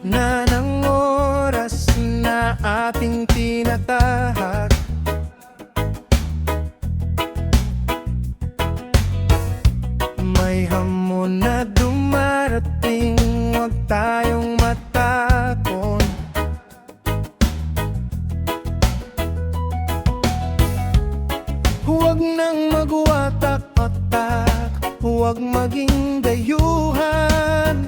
na ng oras na ating tinatahak. May hamon na dumarating, huwag tayong matakon. Huwag nang magwatak-watak, huwag maging dayuhan.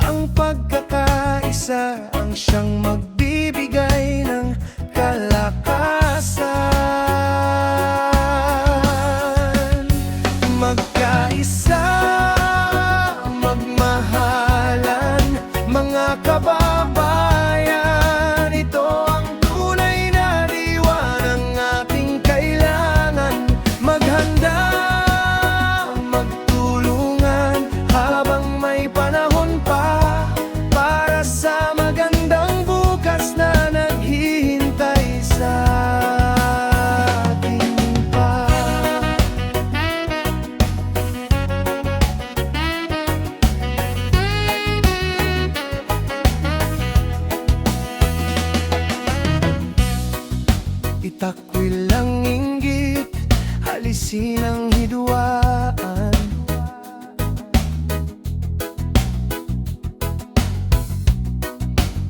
Ang pagkakaisa ang siyang magbibigay ng kalakasan. Magkaisa, magmahalan, mga kababayan. Ito ang tunay na diwa ng ating kailangan. Maghanda, magtulungan habang may panahon pa, para sa magandang bukas na naghihintay sa atin pa. Itakwil ang inggit, alisin ang hidwaan.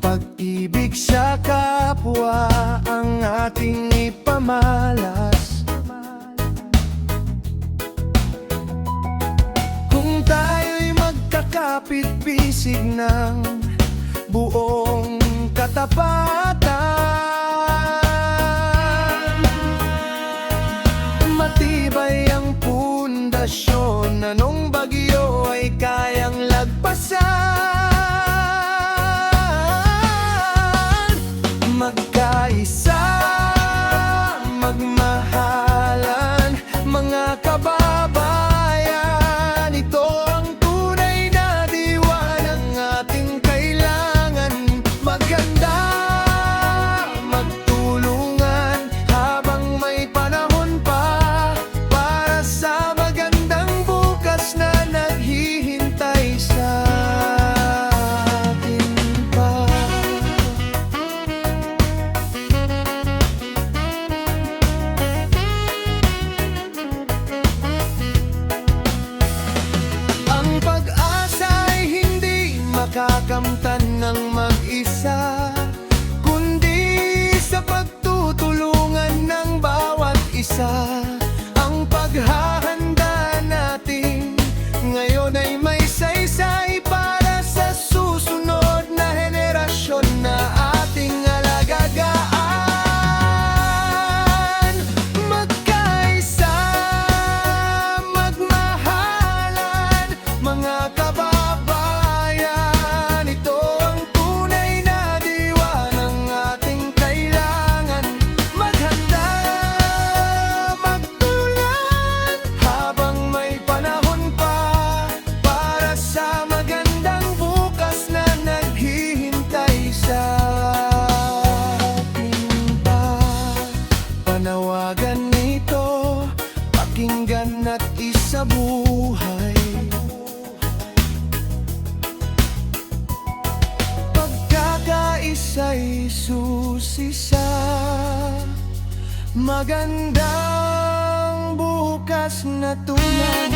Pag-ibig sa kapwa ang ating ipamalas. Kung tayo'y magkakapit-bisig ng buong katapatan, matibay ang pundasyon na nung bagyo ay kayang lagpasan. Magkaisa, magmahalan, mga kababayan. Ito ang tunay na diwa ng ating kailangan. Maganda, magtulungan habang may panahon pa, para sa magandang bukas na naghihintay sa atin pa. Ang pag-asa ay hindi makakamtan ng mag-isa, kundi sa pagtutulungan ng bawat isa. Ang paghahanda natin ngayon ay may saysay para sa susunod na henerasyon na ating alagagaan. Magkaisa, magmahalan, mga kababayan. Ito ang tunay na diwa ng ating kailangan. Maghanda, magtulungan habang may panahon pa, para sa magandang bukas na naghihintay sa atin pa. Panawagan nito, pakinggan at isabuhay. Pagkakaisa'y susi sa magandang bukas na tunay.